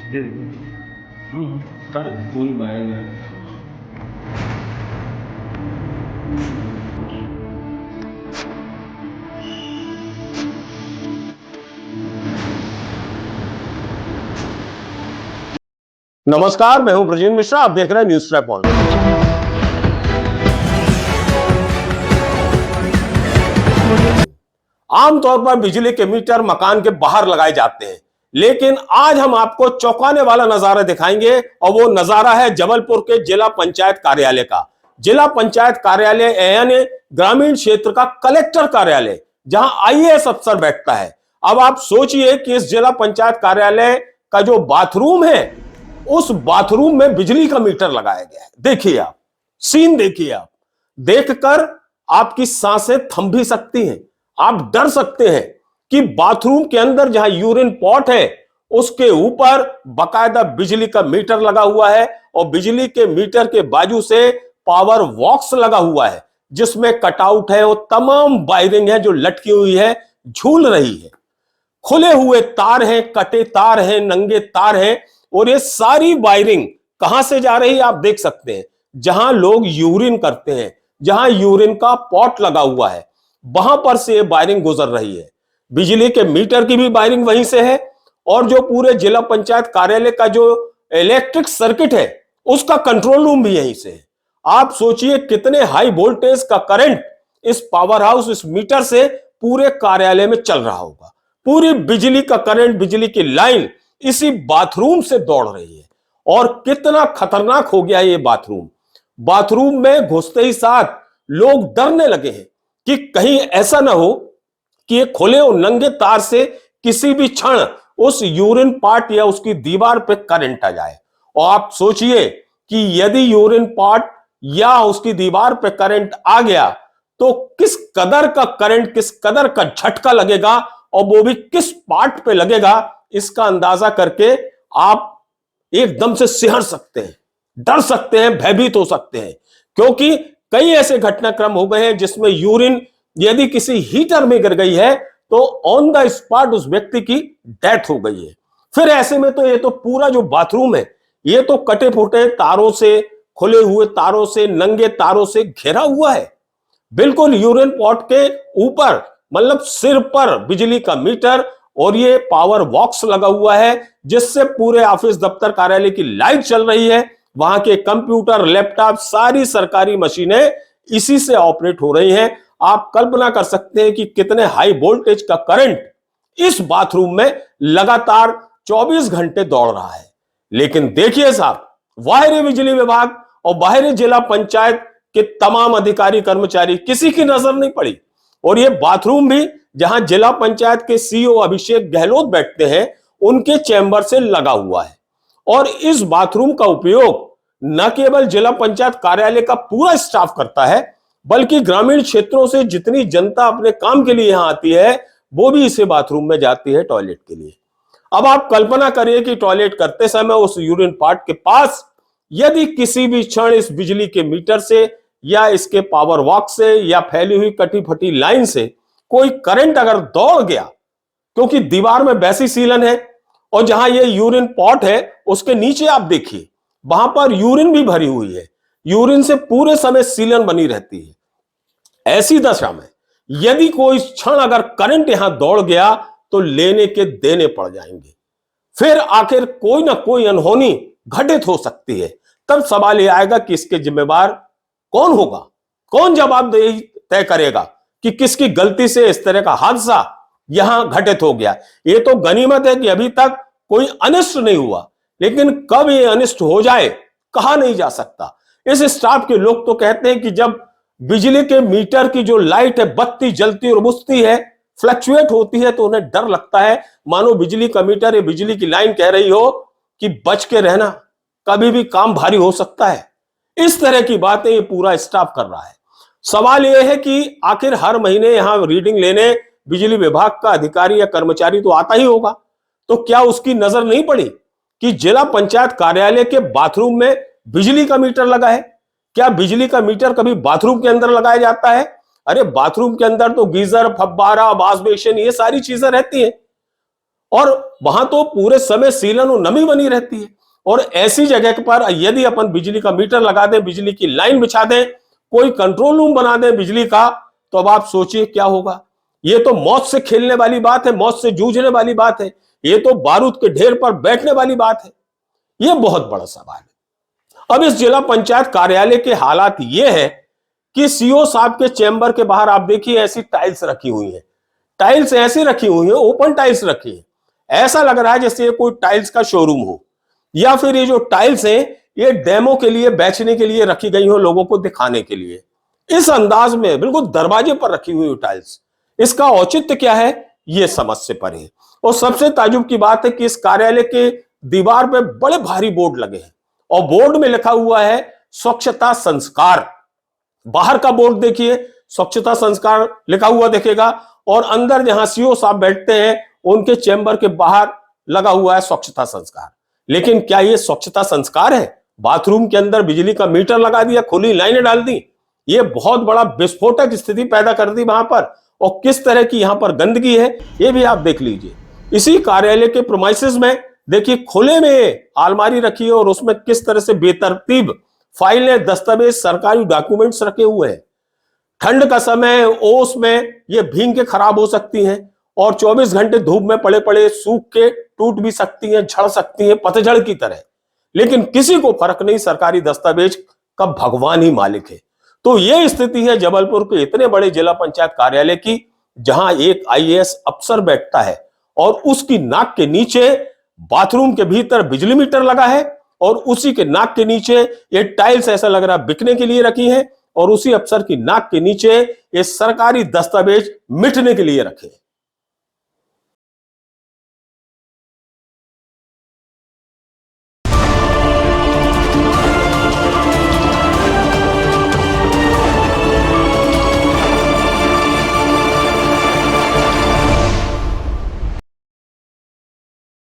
दे दे। कर पूरी वायरिंग है। नमस्कार, मैं हूं ब्रजेंद्र मिश्रा। आप देख रहे हैं न्यूज़ रैप ऑन। आमतौर पर बिजली के मीटर मकान के बाहर लगाए जाते हैं, लेकिन आज हम आपको चौंकाने वाला नजारा दिखाएंगे और वो नजारा है जबलपुर के जिला पंचायत कार्यालय का। जिला पंचायत कार्यालय यानी ग्रामीण क्षेत्र का कलेक्टर कार्यालय, जहां आईएएस अफसर बैठता है। अब आप सोचिए कि इस जिला पंचायत कार्यालय का जो बाथरूम है, उस बाथरूम में बिजली का मीटर लगाया गया है। देखिए आप सीन, देखिए आप, देखकर आपकी सांसें थम भी सकती हैं। आप डर सकते हैं कि बाथरूम के अंदर जहां यूरिन पॉट है, उसके ऊपर बकायदा बिजली का मीटर लगा हुआ है और बिजली के मीटर के बाजू से पावर बॉक्स लगा हुआ है, जिसमें कटआउट है और तमाम वायरिंग है जो लटकी हुई है, झूल रही है। खुले हुए तार हैं, कटे तार हैं, नंगे तार हैं और ये सारी वायरिंग कहां से जा रही है आप देख सकते हैं। जहां लोग यूरिन करते हैं, जहां यूरिन का पॉट लगा हुआ है, वहां पर से ये वायरिंग गुजर रही है। बिजली के मीटर की भी वायरिंग वहीं से है और जो पूरे जिला पंचायत कार्यालय का जो इलेक्ट्रिक सर्किट है, उसका कंट्रोल रूम भी यहीं से है। आप सोचिए कितने हाई वोल्टेज का करंट इस पावर हाउस, इस मीटर से पूरे कार्यालय में चल रहा होगा। पूरी बिजली का करंट, बिजली की लाइन इसी बाथरूम से दौड़ रही है। और कितना खतरनाक हो गया ये बाथरूम। बाथरूम में घुसते ही साथ लोग डरने लगे हैं कि कहीं ऐसा ना हो कि ये खुले और नंगे तार से किसी भी क्षण उस यूरिन पार्ट या उसकी दीवार पे करंट आ जाए। और आप सोचिए कि यदि यूरिन पार्ट या उसकी दीवार पे करंट आ गया तो किस कदर का करंट, किस कदर का झटका लगेगा और वो भी किस पार्ट पे लगेगा, इसका अंदाजा करके आप एकदम से सिहर सकते हैं, डर सकते हैं, भयभीत हो सकते हैं। क्योंकि कई ऐसे घटनाक्रम हो गए हैं जिसमें यूरिन यदि किसी हीटर में गिर गई है तो ऑन द स्पॉट उस व्यक्ति की डेथ हो गई है। फिर ऐसे में तो ये तो पूरा जो बाथरूम है, ये तो कटे फूटे तारों से, खुले हुए तारों से, नंगे तारों से घिरा हुआ है। बिल्कुल यूरिन पॉट के ऊपर, मतलब सिर पर बिजली का मीटर और ये पावर बॉक्स लगा हुआ है, जिससे पूरे ऑफिस, दफ्तर, कार्यालय की लाइट चल रही है। वहां के कंप्यूटर, लैपटॉप, सारी सरकारी मशीनें इसी से ऑपरेट हो रही हैं। आप कल्पना कर सकते हैं कि कितने हाई वोल्टेज का करंट इस बाथरूम में लगातार 24 घंटे दौड़ रहा है। लेकिन देखिए साहब, बाहरी बिजली विभाग और बाहरी जिला पंचायत के तमाम अधिकारी, कर्मचारी, किसी की नजर नहीं पड़ी। और ये बाथरूम भी जहां जिला पंचायत के सीईओ अभिषेक गहलोत बैठते हैं, उनके चैम्बर से लगा हुआ है। और इस बाथरूम का उपयोग न केवल जिला पंचायत कार्यालय का पूरा स्टाफ करता है, बल्कि ग्रामीण क्षेत्रों से जितनी जनता अपने काम के लिए यहां आती है, वो भी इसे बाथरूम में जाती है टॉयलेट के लिए। अब आप कल्पना करिए कि टॉयलेट करते समय उस यूरिन पार्ट के पास यदि किसी भी क्षण इस बिजली के मीटर से या इसके पावर बॉक्स से या फैली हुई कटी फटी लाइन से कोई करंट अगर दौड़ गया, क्योंकि दीवार में वैसी सीलन है और जहां ये यूरिन पॉट है उसके नीचे आप देखिए, वहां पर यूरिन भी भरी हुई है। यूरिन से पूरे समय सीलन बनी रहती है। ऐसी दशा में यदि कोई क्षण अगर करंट यहां दौड़ गया तो लेने के देने पड़ जाएंगे। फिर आखिर कोई ना कोई अनहोनी घटित हो सकती है। तब सवाल यह आएगा कि इसके जिम्मेवार कौन होगा, कौन जवाबदेही तय करेगा कि किसकी गलती से इस तरह का हादसा यहां घटित हो गया। यह तो गनीमत है कि अभी तक कोई अनिष्ट नहीं हुआ, लेकिन कब यह अनिष्ट हो जाए कहा नहीं जा सकता। इस स्टाफ के लोग तो कहते हैं कि जब बिजली के मीटर की जो लाइट है, बत्ती जलती और बुझती है, फ्लक्चुएट होती है, तो उन्हें डर लगता है, मानो बिजली का मीटर या बिजली की लाइन कह रही हो कि बच के रहना, कभी भी काम भारी हो सकता है। इस तरह की बातें ये पूरा स्टाफ कर रहा है। सवाल यह है कि आखिर हर महीने यहां रीडिंग लेने बिजली विभाग का अधिकारी या कर्मचारी तो आता ही होगा, तो क्या उसकी नजर नहीं पड़ी कि जिला पंचायत कार्यालय के बाथरूम में बिजली का मीटर लगा है? क्या बिजली का मीटर कभी बाथरूम के अंदर लगाया जाता है? अरे बाथरूम के अंदर तो गीजर, फव्वारा, वॉश बेसिन, ये सारी चीजें रहती हैं। और वहां तो पूरे समय सीलन और नमी बनी रहती है। और ऐसी जगह पर यदि अपन बिजली का मीटर लगा दें, बिजली की लाइन बिछा दें, कोई कंट्रोल रूम बना दें बिजली का, तो अब आप सोचिए क्या होगा। ये तो मौत से खेलने वाली बात है, मौत से जूझने वाली बात है, ये तो बारूद के ढेर पर बैठने वाली बात है। ये बहुत बड़ा सवाल है। अब इस जिला पंचायत कार्यालय के हालात ये है कि सीओ साहब के चैम्बर के बाहर आप देखिए ऐसी टाइल्स रखी हुई है, टाइल्स ऐसी रखी हुई है, ओपन टाइल्स रखी है, ऐसा लग रहा है जैसे ये कोई टाइल्स का शोरूम हो, या फिर ये जो टाइल्स हैं ये डेमो के लिए, बेचने के लिए रखी गई हो, लोगों को दिखाने के लिए। इस अंदाज में बिल्कुल दरवाजे पर रखी हुई टाइल्स, इसका औचित्य क्या है ये समझ से परे है। और सबसे ताजुब की बात है कि इस कार्यालय के दीवार पे बड़े भारी बोर्ड लगे हैं और बोर्ड में लिखा हुआ है स्वच्छता संस्कार। बाहर का बोर्ड देखिए, स्वच्छता संस्कार लिखा हुआ दिखेगा, और अंदर जहां सीओ साहब बैठते हैं उनके चैम्बर के बाहर लगा हुआ है स्वच्छता संस्कार। लेकिन क्या ये स्वच्छता संस्कार है? बाथरूम के अंदर बिजली का मीटर लगा दिया, खुली लाइनें डाल दी, ये बहुत बड़ा विस्फोटक स्थिति पैदा कर दी वहां पर। और किस तरह की यहां पर गंदगी है ये भी आप देख लीजिए। इसी कार्यालय के प्रीमाइसेस में देखिए खुले में अलमारी रखी है और उसमें किस तरह से बेतरतीब फाइलें, दस्तावेज, सरकारी डॉक्यूमेंट्स रखे हुए हैं। ठंड का समय, ओस में ये भीग के खराब हो सकती हैं और 24 घंटे धूप में पड़े पड़े सूख के टूट भी सकती हैं, झड़ सकती हैं पतझड़ की तरह। लेकिन किसी को फर्क नहीं, सरकारी दस्तावेज का भगवान ही मालिक है। तो ये स्थिति है जबलपुर के इतने बड़े जिला पंचायत कार्यालय की, जहां एक आईएएस अफसर बैठता है और उसकी नाक के नीचे बाथरूम के भीतर बिजली मीटर लगा है और उसी के नाक के नीचे ये टाइल्स ऐसा लग रहा बिकने के लिए रखी है और उसी अफसर की नाक के नीचे ये सरकारी दस्तावेज मिटने के लिए रखे हैं।